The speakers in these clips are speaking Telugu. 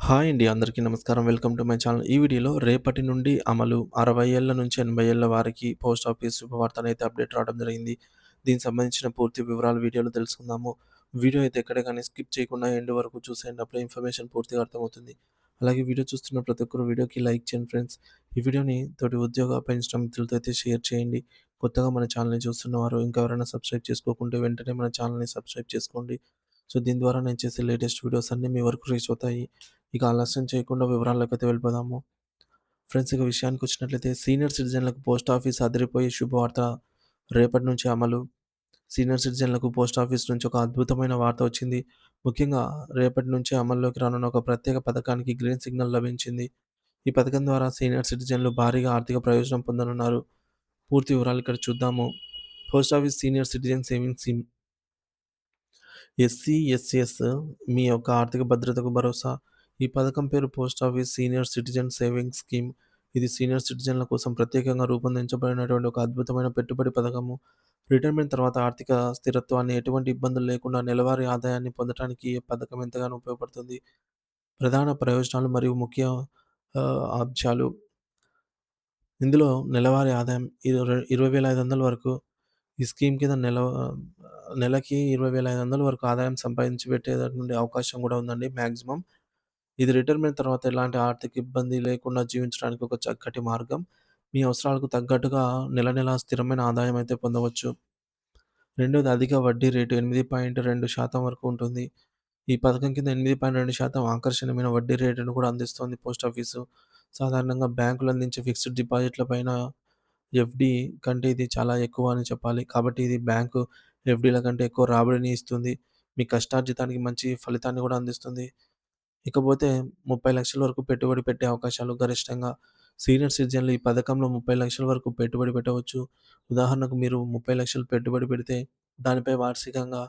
హాయ్ అండి. అందరికీ నమస్కారం. Welcome to my channel. ఈ వీడియోలో రేపటి నుండి అమలు 60 ఏళ్ల నుంచి 80 ఏళ్ల వారికి పోస్ట్ ఆఫీస్ శుభవార్తనైతే అప్డేట్ రావడం జరిగింది. దీనికి సంబంధించిన పూర్తి వివరాలు వీడియోలో తెలుసుకుందాము. వీడియో అయితే ఎక్కడ గాని స్కిప్ చేయకుండా ఎండ్ వరకు చూసేయండి. అప్పుడే ఇన్ఫర్మేషన్ పూర్తిగా అర్థమవుతుంది. అలాగే వీడియో చూస్తున్న ప్రతి ఒక్కరు వీడియోకి లైక్ చేయండి ఫ్రెండ్స్. ఈ వీడియోని తోటి ఉద్యోగ, పెన్షన్ మిత్రులతో అయితే షేర్ చేయండి. కొత్తగా మన ఛానల్‌ని చూస్తున్నవారు ఇంకా ఎవరైనా సబ్స్క్రైబ్ చేసుకోకుంటే వెంటనే మన ఛానల్‌ని సబ్స్క్రైబ్ చేసుకోండి. సో, దీని ద్వారా నేను చేసే లేటెస్ట్ వీడియోస్ అన్నీ మీ వరకు రీచ్ అవుతాయి. ఇక ఆలస్యం చేయకుండా వివరాల్లోకైతే వెళ్ళిపోదాము. ఫ్రెండ్స్ ఇక విషయానికొచ్చినట్లయితే సీనియర్ సిటిజన్‌లకు పోస్ట్ ఆఫీస్ అదిరిపోయే శుభవార్త రేపటి నుంచి అమలు. సీనియర్ సిటిజన్‌లకు పోస్ట్ ఆఫీస్ నుంచి ఒక అద్భుతమైన వార్త వచ్చింది. ముఖ్యంగా రేపటి నుంచి అమల్లోకి రానున్న ఒక ప్రత్యేక పథకానికి గ్రీన్ సిగ్నల్ లభించింది. ఈ పథకం ద్వారా సీనియర్ సిటిజన్‌లు భారీగా ఆర్థిక ప్రయోజనం పొందనున్నారు. పూర్తి వివరాలు ఇక్కడ చూద్దాము. Post office senior citizen savings scheme SCSS మీ యొక్క ఆర్థిక భద్రతకు భరోసా. ఈ పథకం పేరు post office senior citizen savings scheme. ఇది సీనియర్ సిటిజన్ల కోసం ప్రత్యేకంగా రూపొందించబడినటువంటి ఒక అద్భుతమైన పెట్టుబడి పథకము. రిటైర్మెంట్ తర్వాత ఆర్థిక స్థిరత్వాన్ని, ఎటువంటి ఇబ్బందులు లేకుండా నెలవారీ ఆదాయాన్ని పొందటానికి ఈ పథకం ఎంతగానో ఉపయోగపడుతుంది. ప్రధాన ప్రయోజనాలు మరియు ముఖ్య అంశాలు. ఇందులో నెలవారీ ఆదాయం 20,500 వరకు. ఈ స్కీమ్ కింద నెలకి 20,500 వరకు ఆదాయం సంపాదించి పెట్టేటటువంటి అవకాశం గూడా ఉందండి మాక్సిమం. ఇది రిటైర్మెంట్ తర్వాత ఎలాంటి ఆర్థిక ఇబ్బంది లేకుండా జీవించడానికి ఒక చక్కటి మార్గం. మీ అవసరాలకు తగ్గట్టుగా నెల నెలా స్థిరమైన ఆదాయం అయితే పొందవచ్చు. రెండోది అధిక వడ్డీ రేటు 8.2% వరకు ఉంటుంది. ఈ పథకం కింద 8.2% ఆకర్షణీయమైన వడ్డీ రేటును కూడా అందిస్తోంది పోస్ట్ ఆఫీసు. సాధారణంగా బ్యాంకులు అందించే ఫిక్స్డ్ డిపాజిట్ల పైన ఎఫ్‌డి కంటే ఇది చాలా ఎక్కువ అని చెప్పాలి. కాబట్టి ఇది బ్యాంకు ఎఫ్‌డిల కంటే ఎక్కువ రాబడిని ఇస్తుంది. మీ కష్టార్జితానికి మంచి ఫలితాన్ని కూడా అందిస్తుంది. ఇకపోతే 30,00,000 వరకు పెట్టుబడి పెట్టే అవకాశాలు గరిష్టంగా. సీనియర్ సిటిజన్‌లు ఈ పథకంలో 30,00,000 వరకు పెట్టుబడి పెట్టవచ్చు. ఉదాహరణకు మీరు 30,00,000 పెట్టుబడి పెడితే దానిపై వార్షికంగా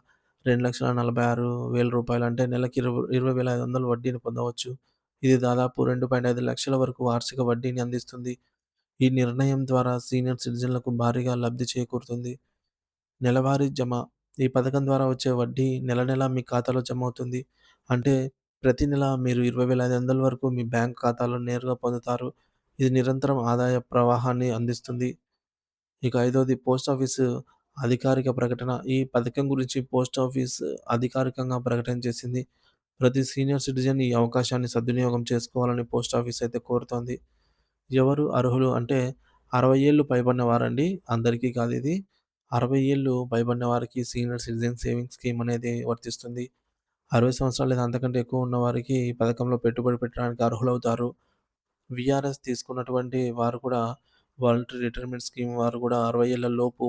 రూ. 2,46,000 అంటే నెలకి 20,500 వడ్డీని పొందవచ్చు. ఇది దాదాపు 2.5 లక్షల వరకు వార్షిక వడ్డీని అందిస్తుంది. ఈ నిర్ణయం ద్వారా సీనియర్ సిటిజన్లకు భారీగా లబ్ధి చేకూరుతుంది. నెలవారీ జమ. ఈ పథకం ద్వారా వచ్చే వడ్డీ నెల నెలా మీ ఖాతాలో జమవుతుంది. అంటే ప్రతి నెల మీరు 20,500 వరకు మీ బ్యాంక్ ఖాతాలో నేరుగా పొందుతారు. ఇది నిరంతరం ఆదాయ ప్రవాహాన్ని అందిస్తుంది. ఇక ఐదోది పోస్ట్ ఆఫీసు అధికారిక ప్రకటన. ఈ పథకం గురించి పోస్ట్ ఆఫీస్ అధికారికంగా ప్రకటన చేసింది. ప్రతి సీనియర్ సిటిజన్ ఈ అవకాశాన్ని సద్వినియోగం చేసుకోవాలని పోస్ట్ ఆఫీస్ అయితే కోరుతోంది. ఎవరు అర్హులు అంటే 60 ఏళ్ళు పైబడిన వారండి. అందరికీ కాదిది. 60 ఏళ్ళు పైబడిన వారికి సీనియర్ సిటిజన్ సేవింగ్స్ స్కీమ్ అనేది వర్తిస్తుంది. 60 సంవత్సరాలు లేదా అంతకంటే ఎక్కువ ఉన్న వారికి ఈ పథకంలో పెట్టుబడి పెట్టడానికి అర్హులవుతారు. వీఆర్ఎస్ తీసుకున్నటువంటి వారు కూడా వాలంటరీ రిటైర్మెంట్ స్కీమ్ వారు కూడా 60 ఏళ్ల లోపు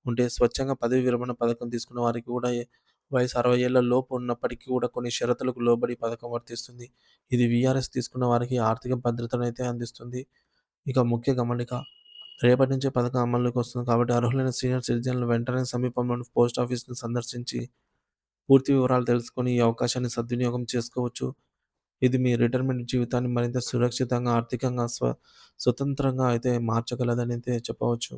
ఉంటే స్వచ్ఛంగా పదవీ విరమణ పథకం తీసుకున్న వారికి కూడా వయసు 60 ఏళ్ల లోపు ఉన్నప్పటికీ కూడా కొన్ని షరతులకు లోబడి ఈ పథకం వర్తిస్తుంది. ఇది వీఆర్ఎస్ తీసుకున్న వారికి ఆర్థిక భద్రతనైతే అందిస్తుంది. ఇక ముఖ్య గమనిక రేపటి నుంచే పథకం అమల్లోకి వస్తుంది కాబట్టి అర్హులైన సీనియర్ సిటిజన్లు వెంటనే సమీపంలోని పోస్ట్ ఆఫీస్‌ని సందర్శించి పూర్తి వివరాలు తెలుసుకొని ఈ అవకాశాన్ని సద్వినియోగం చేసుకోవచ్చు. ఇది మీ రిటైర్మెంట్ జీవితాన్ని మరింత సురక్షితంగా, ఆర్థికంగా స్వతంత్రంగా అయితే మార్చగలదని అయితే చెప్పవచ్చు.